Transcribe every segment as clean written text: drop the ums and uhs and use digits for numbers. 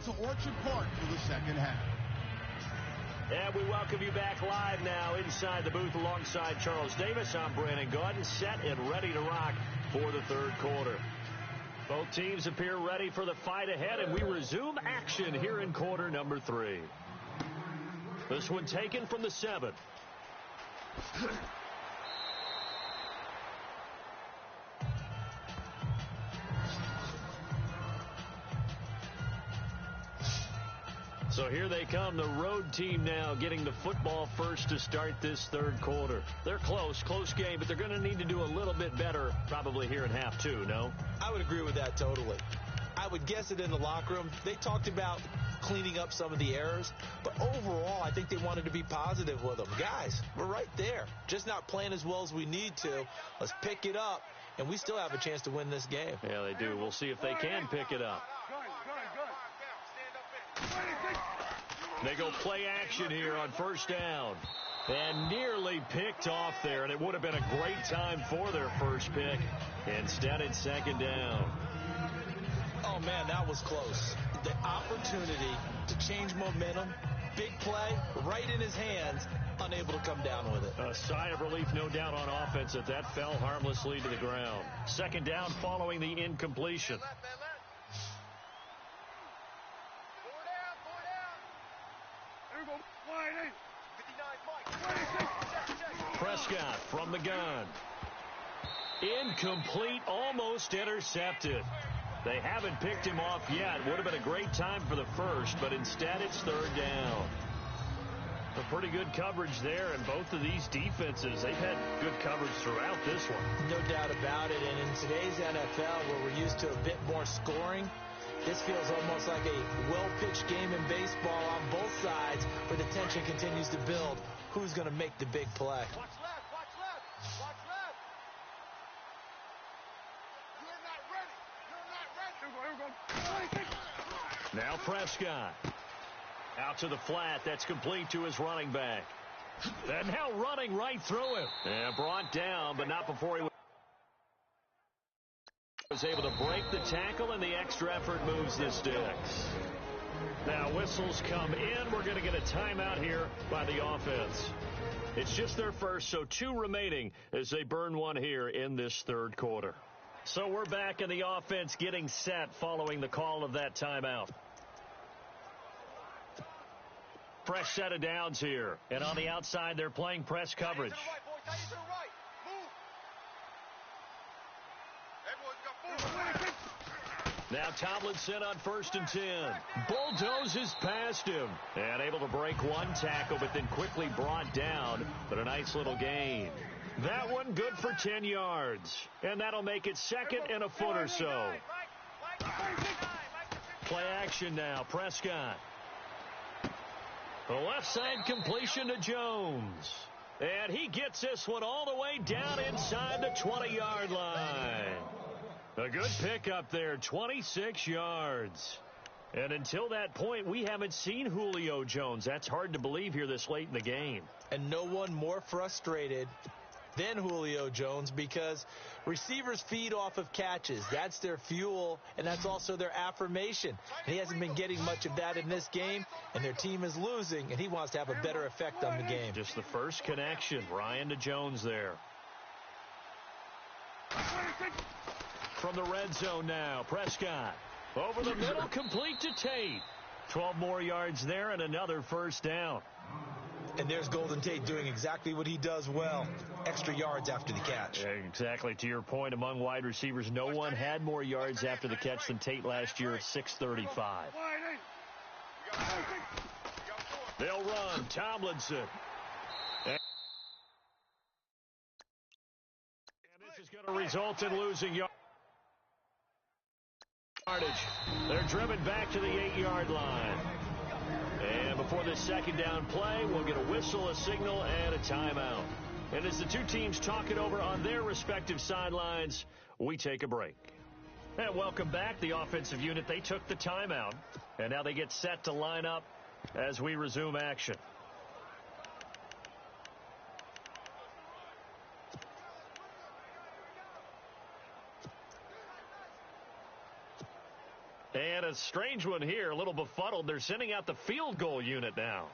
out to Orchard Park for the second half. And we welcome you back live now inside the booth alongside Charles Davis. I'm Brandon Gaudin, set and ready to rock for the third quarter. Both teams appear ready for the fight ahead, and we resume action here in quarter number 3. This one taken from the 7. So here they come, the road team now getting the football first to start this third quarter. They're close game, but they're going to need to do a little bit better probably here in half 2, no? I would agree with that totally. I would guess it in the locker room. They talked about cleaning up some of the errors, but overall I think they wanted to be positive with them. Guys, we're right there. Just not playing as well as we need to. Let's pick it up, and we still have a chance to win this game. Yeah, they do. We'll see if they can pick it up. They go play action here on first down. And nearly picked off there, and it would have been a great time for their first pick. Instead, it's second down. Oh, man, that was close. The opportunity to change momentum, big play, right in his hands, unable to come down with it. A sigh of relief, no doubt, on offense that fell harmlessly to the ground. Second down following the incompletion. Prescott from the gun. Incomplete, almost intercepted. They haven't picked him off yet. Would have been a great time for the first, but instead it's third down. A pretty good coverage there, and both of these defenses, they've had good coverage throughout this one. No doubt about it, and in today's NFL, where we're used to a bit more scoring, this feels almost like a well-pitched game in baseball on both sides, where the tension continues to build. Who's going to make the big play? Watch left, watch left, watch left. You're not ready. You're not ready. Now Prescott. Out to the flat. That's complete to his running back. And now running right through him. And brought down, but not before he was able to break the tackle, and the extra effort moves the sticks. Now whistles come in. We're going to get a timeout here by the offense. It's just their first, so 2 remaining as they burn one here in this third quarter. So we're back in the offense getting set following the call of that timeout. Fresh set of downs here. And on the outside, they're playing press coverage. Now Tomlinson on 1st and 10. Bulldozes past him. And able to break one tackle, but then quickly brought down. But a nice little gain. That one good for 10 yards. And that'll make it second and a foot or so. Play action now. Prescott. The left side completion to Jones. And he gets this one all the way down inside the 20-yard line. A good pickup there, 26 yards. And until that point, we haven't seen Julio Jones. That's hard to believe here this late in the game. And no one more frustrated than Julio Jones, because receivers feed off of catches. That's their fuel, and that's also their affirmation. And he hasn't been getting much of that in this game, and their team is losing, and he wants to have a better effect on the game. Just the first connection, Ryan to Jones there. From the red zone now, Prescott. Over the middle, complete to Tate. 12 more yards there and another first down. And there's Golden Tate doing exactly what he does well. Extra yards after the catch. Exactly. To your point, among wide receivers, no one had more yards after the catch than Tate last year at 635. They'll run. Tomlinson. And this is going to result in losing yardage. They're driven back to the 8-yard line. And before this second down play, we'll get a whistle, a signal, and a timeout. And as the two teams talk it over on their respective sidelines, we take a break. And welcome back. The offensive unit, they took the timeout. And now they get set to line up as we resume action. And a strange one here, a little befuddled. They're sending out the field goal unit now.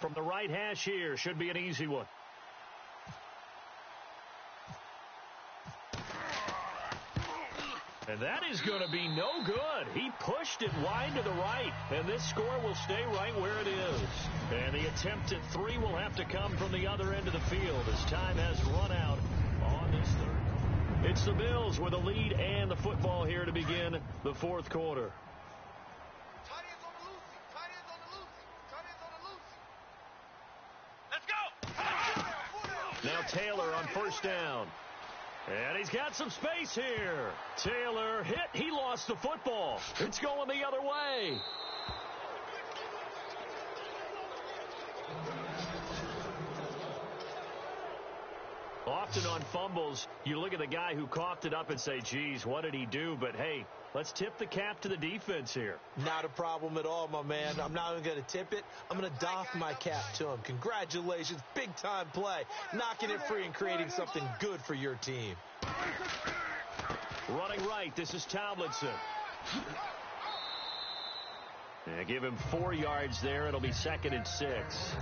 From the right hash here, should be an easy one. And that is going to be no good. He pushed it wide to the right, and this score will stay right where it is. And the attempt at 3 will have to come from the other end of the field as time has run out on this third. It's the Bills with a lead and the football here to begin the fourth quarter. Tight ends on the loosey. Tight ends on the loosey. Tight ends on the loosey. Let's go. Now Taylor on first down. And he's got some space here. Taylor hit. He lost the football. It's going the other way. Often on fumbles, you look at the guy who coughed it up and say, geez, what did he do? But, hey, let's tip the cap to the defense here. Not a problem at all, my man. I'm not even going to tip it. I'm going to doff my cap to him. Congratulations. Big-time play. Knocking it free and creating something good for your team. Running right, this is Tomlinson. Yeah, give him 4 yards there. It'll be 2nd and 6.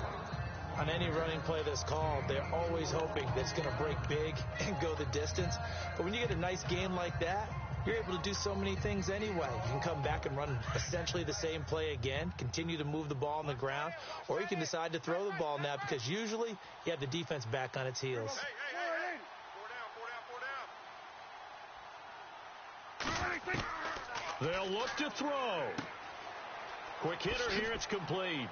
On any running play that's called, they're always hoping that it's going to break big and go the distance. But when you get a nice game like that, you're able to do so many things anyway. You can come back and run essentially the same play again, continue to move the ball on the ground, or you can decide to throw the ball now because usually you have the defense back on its heels. Hey. 4 down. They'll look to throw. Quick hitter here, it's complete.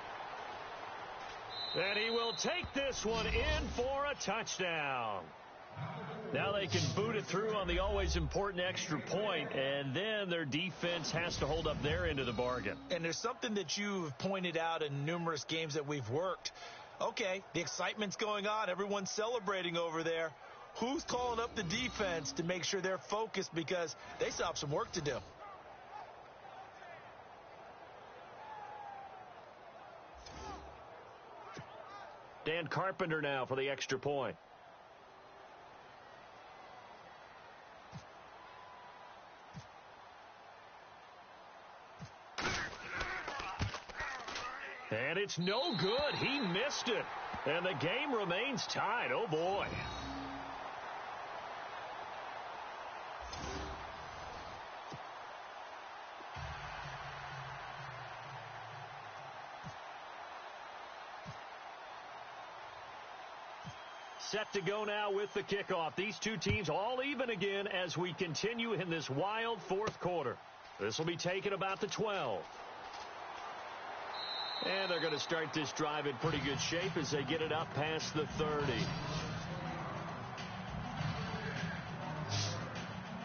And he will take this one in for a touchdown. Now they can boot it through on the always important extra point, and then their defense has to hold up their end of the bargain. And there's something that you've pointed out in numerous games that we've worked. Okay, the excitement's going on. Everyone's celebrating over there. Who's calling up the defense to make sure they're focused because they still have some work to do? Dan Carpenter now for the extra point. And it's no good. He missed it. And the game remains tied. Oh, boy. Set to go now with the kickoff. These two teams all even again as we continue in this wild fourth quarter. This will be taken about the 12. And they're going to start this drive in pretty good shape as they get it up past the 30.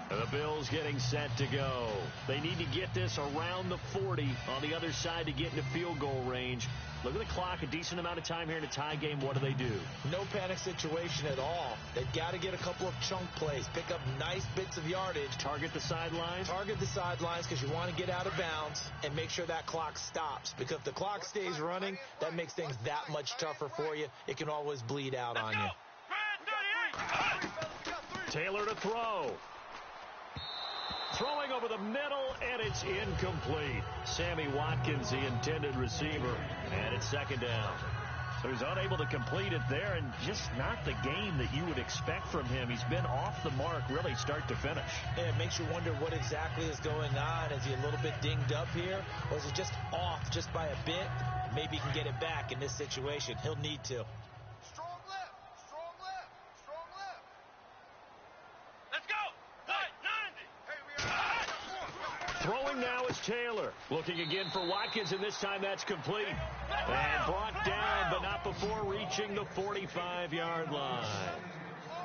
The Bills getting set to go. They need to get this around the 40 on the other side to get into field goal range. Look at the clock, a decent amount of time here in a tie game. What do? No panic situation at all. They've got to get a couple of chunk plays, pick up nice bits of yardage. Target the sidelines? Target the sidelines because you want to get out of bounds and make sure that clock stops. Because if the clock stays running, that makes things that much tougher for you. It can always bleed out on you. Taylor to throw. Throwing over the middle, and it's incomplete. Sammy Watkins, the intended receiver, and it's 2nd down. So he's unable to complete it there, and just not the game that you would expect from him. He's been off the mark, really, start to finish. Yeah, it makes you wonder what exactly is going on. Is he a little bit dinged up here, or is he just off just by a bit? Maybe he can get it back in this situation. He'll need to. Strong left. Strong left. Strong left. Let's go. 90. Hey, we are. Throwing now is Taylor. Looking again for Watkins, and this time that's complete. And brought down, but not before reaching the 45-yard line.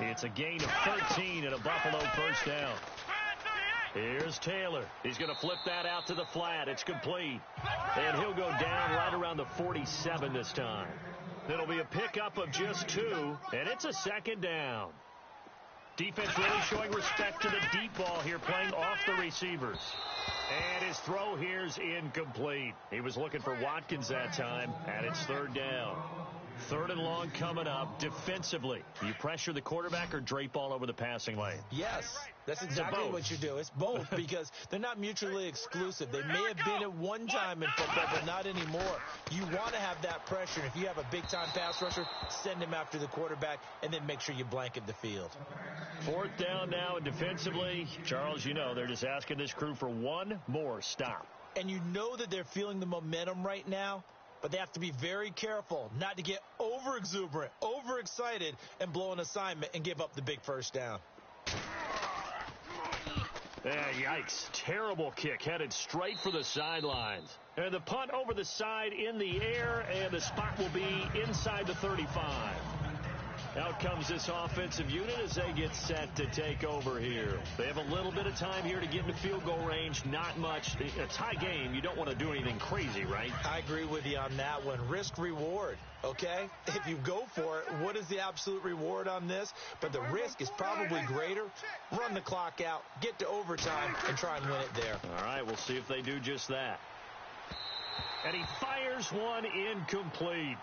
It's a gain of 13 and a Buffalo first down. Here's Taylor. He's going to flip that out to the flat. It's complete. And he'll go down right around the 47 this time. It'll be a pickup of just 2, and it's a 2nd down. Defense really showing respect to the deep ball here, playing off the receivers. And his throw here's incomplete. He was looking for Watkins that time, and it's 3rd down. Third and long coming up. Defensively, you pressure the quarterback or drape all over the passing lane? Yes, that's exactly what you do. It's both because they're not mutually exclusive. They may have been at one time in football, but not anymore. You want to have that pressure. If you have a big-time pass rusher, send him after the quarterback, and then make sure you blanket the field. Fourth down now, and defensively, Charles, you know, they're just asking this crew for one more stop. And you know that they're feeling the momentum right now, but they have to be very careful not to get over-exuberant, over-excited, and blow an assignment and give up the big first down. Yikes. Terrible kick headed straight for the sidelines. And the punt over the side in the air, and the spot will be inside the 35. Out comes this offensive unit as they get set to take over here. They have a little bit of time here to get into field goal range. Not much. A tie game, you don't want to do anything crazy, right? I agree with you on that one. Risk reward, okay? If you go for it, what is the absolute reward on this? But the risk is probably greater. Run the clock out, get to overtime, and try and win it there. All right, we'll see if they do just that. And he fires one incomplete.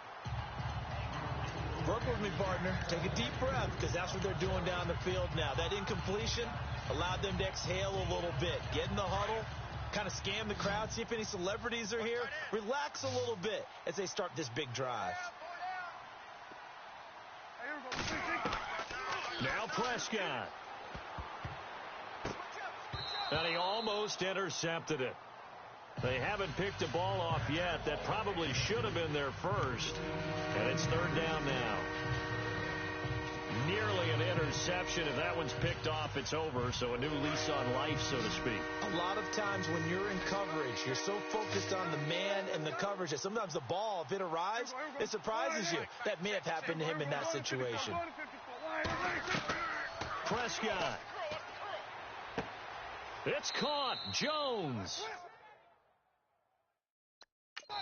Work with me, partner. Take a deep breath, because that's what they're doing down the field now. That incompletion allowed them to exhale a little bit. Get in the huddle, kind of scan the crowd, see if any celebrities are here. Relax a little bit as they start this big drive. Now Prescott. And he almost intercepted it. They haven't picked a ball off yet. That probably should have been their first. And it's third down now. Nearly an interception. If that one's picked off, it's over. So a new lease on life, so to speak. A lot of times when you're in coverage, you're so focused on the man and the coverage that sometimes the ball, if it arrives, it surprises you. That may have happened to him in that situation. Prescott. It's caught. Jones.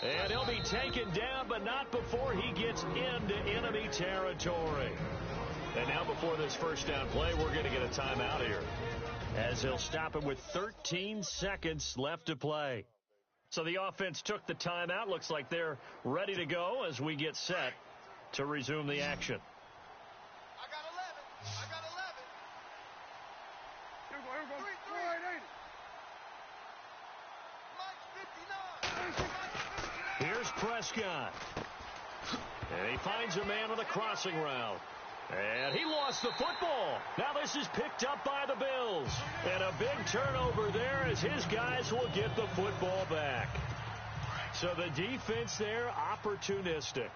And he'll be taken down, but not before he gets into enemy territory. And now before this first down play, we're going to get a timeout here, as he'll stop him with 13 seconds left to play. So the offense took the timeout. Looks like they're ready to go as we get set to resume the action. I got 11. I got 11. Here we go. 3-3. Mike 59. Here's Prescott. And he finds a man on the crossing route. And he lost the football. Now this is picked up by the Bills. And a big turnover there as his guys will get the football back. So the defense there, opportunistic.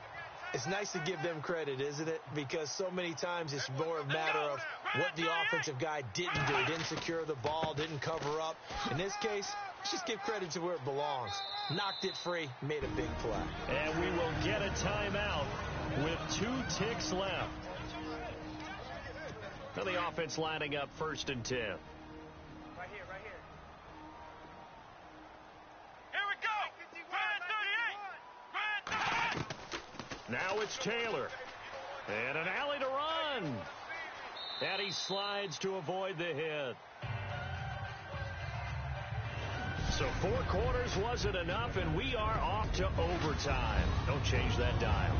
It's nice to give them credit, isn't it? Because so many times it's more a matter of what the offensive guy didn't do. Didn't secure the ball, didn't cover up. In this case, let's just give credit to where it belongs. Knocked it free, made a big play. And we will get a timeout with 2 ticks left. Now the offense lining up 1st and 10. Right here. Here we go. Grand 38. Now it's Taylor. And an alley to run. And he slides to avoid the hit. So 4 quarters wasn't enough, and we are off to overtime. Don't change that dial.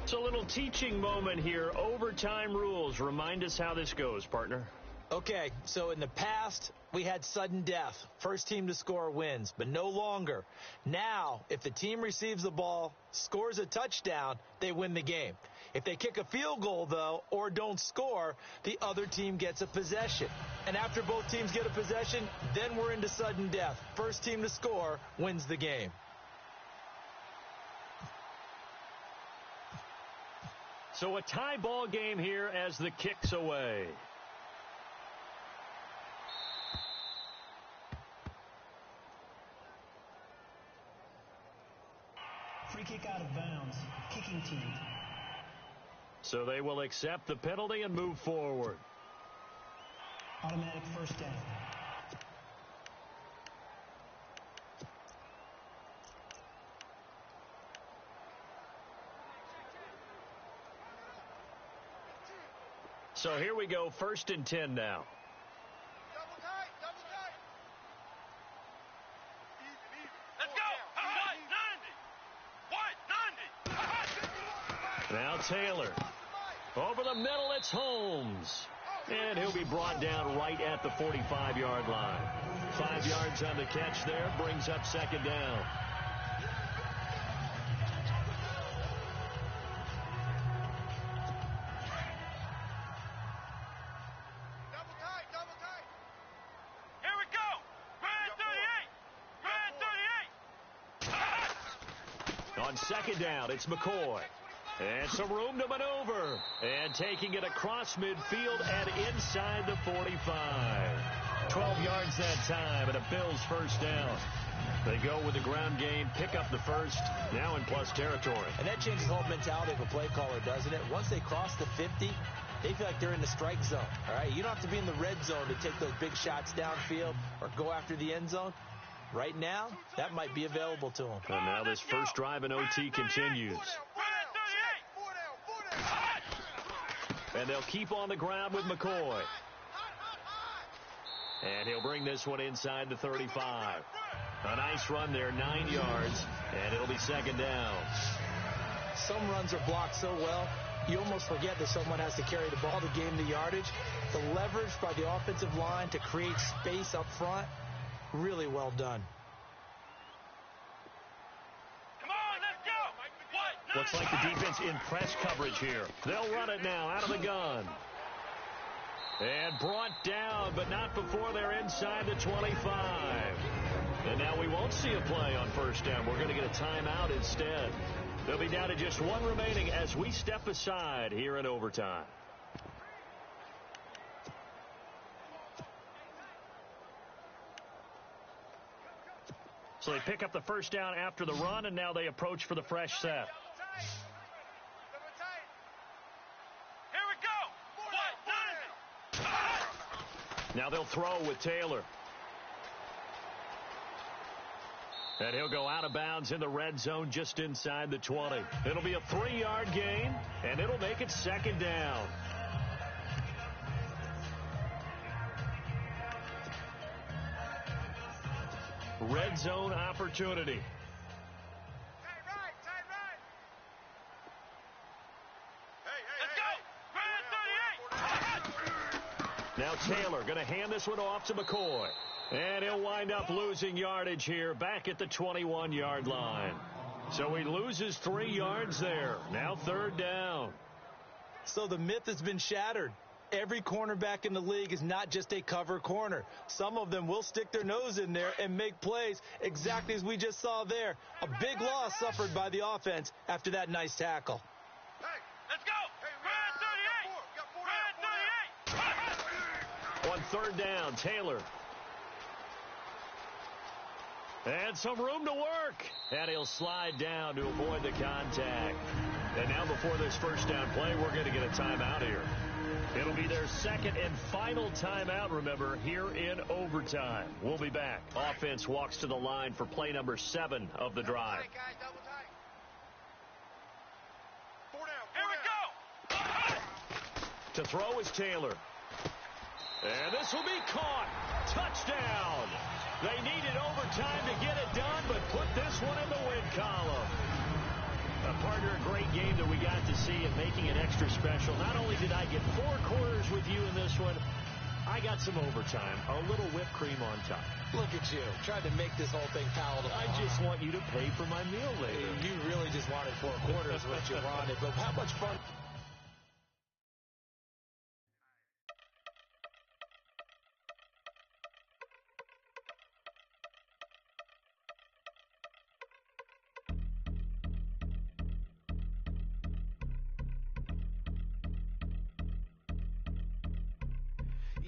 It's a little teaching moment here. Overtime rules. Remind us how this goes, partner. Okay, so in the past, we had sudden death. First team to score wins, but no longer. Now, if the team receives the ball, scores a touchdown, they win the game. If they kick a field goal, though, or don't score, the other team gets a possession. And after both teams get a possession, then we're into sudden death. First team to score wins the game. So a tie ball game here as the kick's away. Free kick out of bounds. Kicking team. So they will accept the penalty and move forward. Automatic first down. So here we go, 1st and 10 now. Double tight, double tight. Even. Let's go. What? 90. Now Taylor. Over the middle, it's Holmes. And he'll be brought down right at the 45-yard line. 5 yards on the catch there, brings up 2nd down. Double tight. Here we go. Grand 38. On 2nd down, it's McCoy. And some room to maneuver. And taking it across midfield and inside the 45. 12 yards that time, and a Bills 1st down. They go with the ground game, pick up the 1st, now in plus territory. And that changes the whole mentality of a play caller, doesn't it? Once they cross the 50, they feel like they're in the strike zone. All right, you don't have to be in the red zone to take those big shots downfield or go after the end zone. Right now, that might be available to them. And now this first drive in OT continues. And they'll keep on the ground with McCoy. And he'll bring this one inside the 35. A nice run there, 9 yards, and it'll be 2nd down. Some runs are blocked so well, you almost forget that someone has to carry the ball to gain the yardage. The leverage by the offensive line to create space up front, really well done. Come on, let's go. What? Looks like the defense in press coverage here. They'll run it now out of the gun. And brought down, but not before they're inside the 25. And now we won't see a play on 1st down. We're going to get a timeout instead. They'll be down to just 1 remaining as we step aside here in overtime. So they pick up the 1st down after the run, and now they approach for the fresh set. Double tight. Here we go. What? 90. Now they'll throw with Taylor. And he'll go out of bounds in the red zone just inside the 20. It'll be a 3-yard gain, and it'll make it 2nd down. Red zone opportunity. Tight right. Let's go. Grand 38. Now Taylor going to hand this one off to McCoy. And he'll wind up losing yardage here back at the 21-yard line. So he loses 3 yards there. Now 3rd down. So the myth has been shattered. Every cornerback in the league is not just a cover corner. Some of them will stick their nose in there and make plays exactly as we just saw there. A big loss suffered by the offense after that nice tackle. Hey, Let's go. Grand 38. On 3rd down, Taylor. And some room to work. And he'll slide down to avoid the contact. And now before this 1st down play, we're going to get a timeout here. It'll be their 2nd and final timeout, remember, here in overtime. We'll be back. Offense walks to the line for play number 7 of the drive. Double tight, guys. Double tight. 4 down. Here we go. To throw is Taylor. And this will be caught. Touchdown. They needed overtime to get it done, but put this one in the win column. Partner, a great game that we got to see and making it extra special. Not only did I get 4 quarters with you in this one, I got some overtime, a little whipped cream on top. Look at you, trying to make this whole thing palatable. I just want you to pay for my meal later. You really just wanted 4 quarters, what you wanted. But how much fun...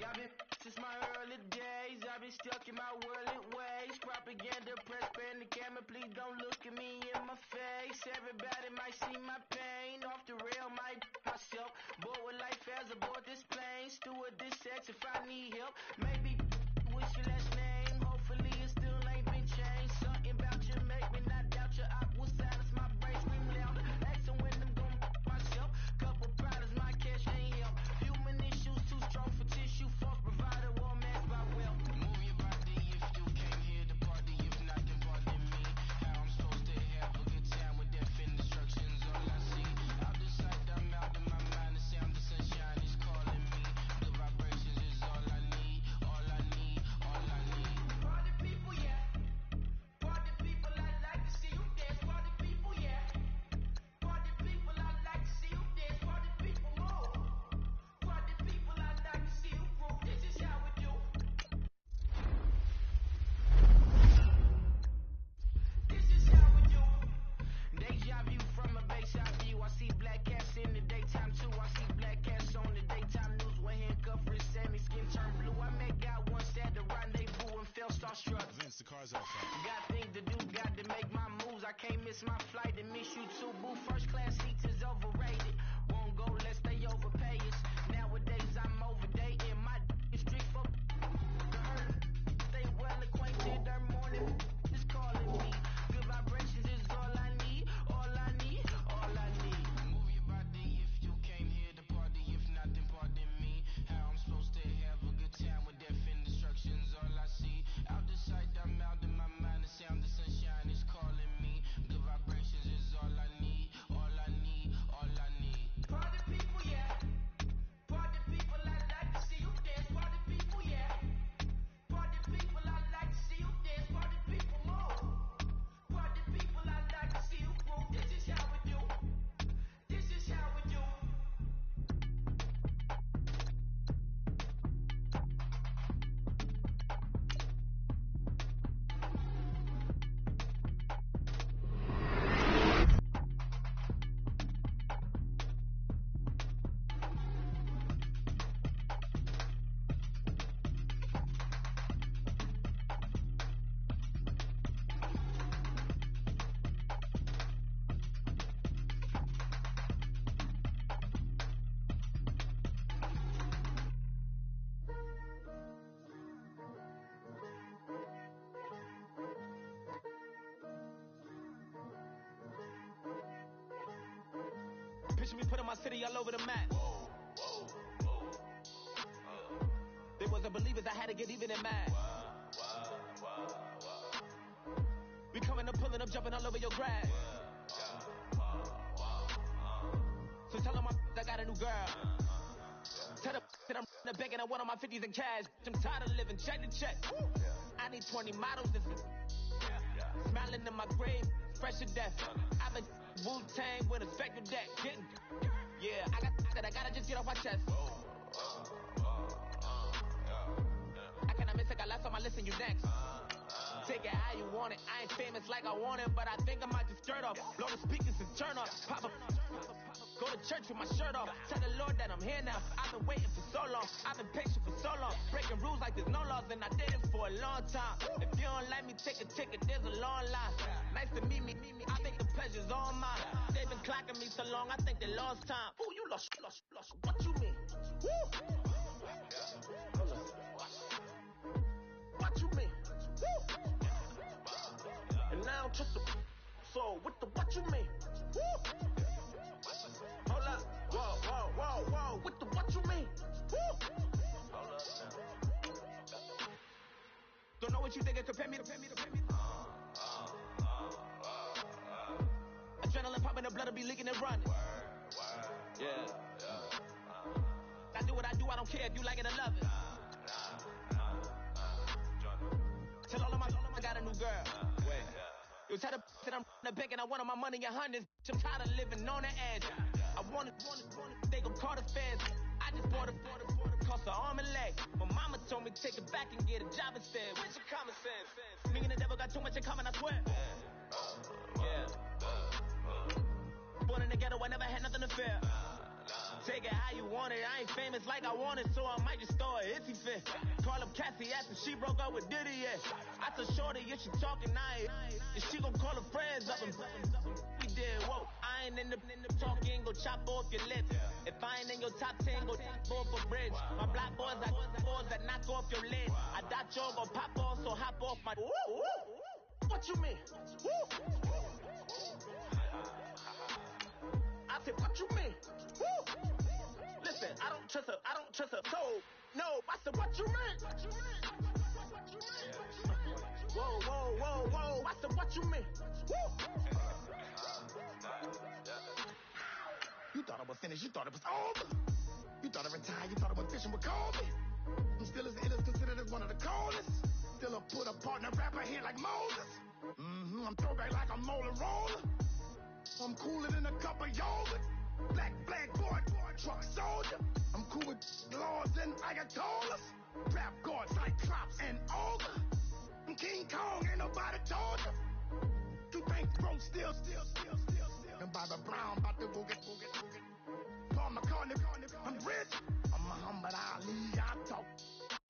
I've been since my early days. I've been stuck in my worldly ways. Propaganda, press, ban the camera. Please don't look at me in my face. Everybody might see my pain. Off the rail, might myself. Bored with life as aboard this plane. Steward this sex if I need help. Maybe what's your last name? Hopefully it still ain't been changed. Something about you make me not doubt you. I will silence my brain, scream louder. Asking when I'm gon' myself. Couple problems, my cash ain't help. Human cars outside. Got things to do, got to make my moves. I can't miss my flight and miss you too, boo. First class seats is overrated. Won't go less they overpay us. Nowadays I'm overdating my street for they well acquainted. Their morning is calling me. Good vibrations is all I need. All I need. All I need. Move your body if you came here to party. If not, then pardon me. How I'm supposed to have a good time with death and destruction's all I see. Out the sight, I'm out in my mind. The sound, the sunshine is calling me. Good vibrations is all I need. All I need. All I need. Party people, yeah. Party people, I like to see you dance. Party people, yeah. Party people, I like to see you dance. Party people, more. Party people, I like to see you groove. This is how we do. This is how we do. Picture me putting my city all over the map. They wasn't believers, I had to get even and mad. We coming up, pulling up, jumping all over your grass. So tell them I got a new girl. Tell them that I'm in the bank and I want all my 50s in cash. I'm tired of living check to check. I need 20 models. Smiling in my grave, fresh to death. I've been Wu-Tang with a spectral deck. Getting, yeah, I gotta just get off my chest. I cannot miss it, got last on my list and you next. Take it how you want it. I ain't famous like I want it, but I think I might just skirt off. Blow the speakers and turn off. Pop up. Go to church with my shirt off. Tell the Lord that I'm here now. I've been waiting for so long. I've been patient for so long. Breaking rules like there's no laws, and I did it for a long time. If you don't like me, take a ticket. There's a long line. Nice to meet me. I think the pleasure's all mine. They've been clocking me so long, I think they lost time. Ooh, you lost. What you mean? Woo! What you mean? Woo! And now trust the so with the what you mean? Woo! Hold up, whoa, with the what you mean? Woo! Don't know what you think it compare me to. Adrenaline popping, the blood will be leaking and running. Yeah. I do what I do, I don't care if you like it or love it. Tell all of my I got a new girl. Wait. You tell the that I'm in the bank and I want all my money in hundreds. I'm tired of living on the edge. I want it, they gon' call the feds. I just bought it, cost an arm and leg. My mama told me take it back and get a job instead. Where's your common sense? Me and the devil got too much in common, I swear. Yeah. Born in the ghetto, I never had nothing to fear. Take it how you want it. I ain't famous like I want it, so I might just throw a iffy fit. Call up Cassie after she broke up with Diddy, yeah. I told Shorty if she talking, I ain't. And she gon' call her friends up and we did, whoa. I ain't in the talking, go chop off your lips. If I ain't in your top 10, go top off a bridge. My black boys that knock off your lid. I doubt y'all gon' pop off, so hop off my. What you mean? I said, what you mean? Listen, I don't trust her. No, I said, what you mean? Whoa, I said, what you mean? You thought I was finished, you thought it was over. You thought I retired, you thought I was fishing with Kobe. I'm still as ill as considered as one of the coldest. Still a put apart and a rapper here like Moses. I'm throwback like I'm Mola Roller. I'm cooler than a cup of yogurt. Black boy, truck soldier. I'm cool with lords and ayatollahs. Rap god, Cyclops and Ogre. I'm King Kong, ain't nobody told you. You think bro still. And Bobby Brown about to go get. Paul McCartney, I'm rich. I'm Muhammad Ali, I talk.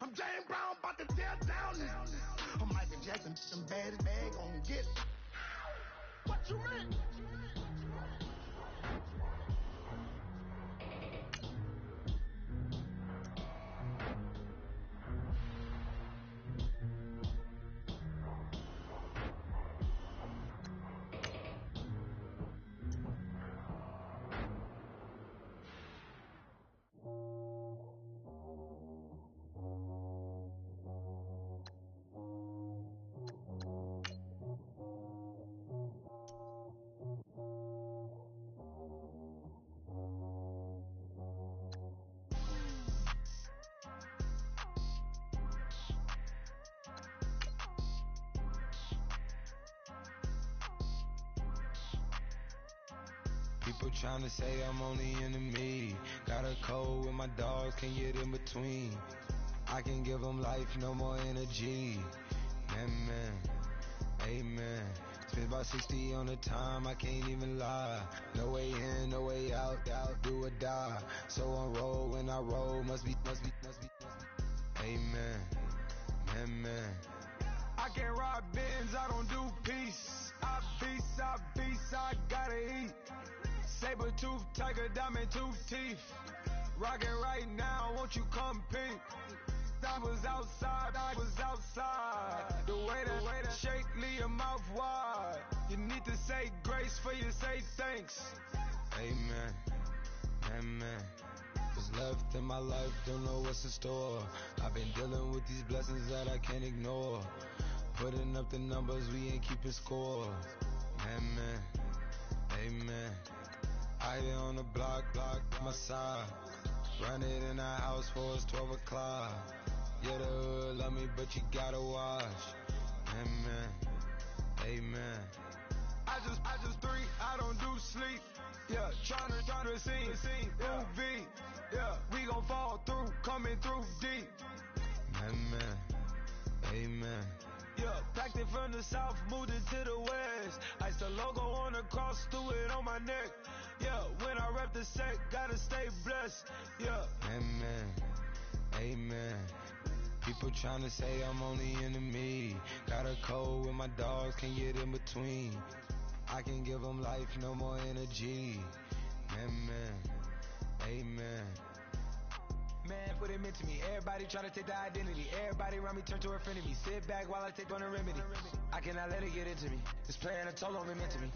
I'm James Brown, about to tear down now. I'm Michael Jackson, I'm you mean? People tryna say I'm only enemy. Got a code with my dogs, can't get in between. I can give them life, no more energy. Amen, amen. Spent about 60 on the time, I can't even lie. No way in, no way out, do or die. So on road when I roll, must be. Amen, amen. I can't ride Benz, I don't do peace. I beast, I gotta eat. Saber tooth, tiger, diamond tooth teeth. Rockin' right now, won't you come peep? I was outside. The way that shake, leave your mouth wide. You need to say grace for you say thanks. Amen, amen. What's left in my life, don't know what's in store. I've been dealing with these blessings that I can't ignore. Putting up the numbers, we ain't keeping score. Amen, amen. I here on the block, my side. Run it in the house for it's 12 o'clock. Yeah, the hood love me, but you gotta watch. Amen, amen. I just three, I don't do sleep. Yeah, tryna see, UV. Yeah, we gon' fall through, coming through deep. Amen, amen. Yeah, packed it from the south, moved it to the west. Ice the logo on the cross, threw it on my neck. Yeah, when I rep the set, gotta stay blessed. Yeah. Amen, amen. People tryna say I'm only enemy. Got a code with my dogs, can't get in between. I can give them life, no more energy. Amen, amen. Man, what it meant to me. Everybody try to take the identity. Everybody around me turn to a friend of me. Sit back while I take on a remedy. I cannot let it get into me. This playing a toll on me mentally.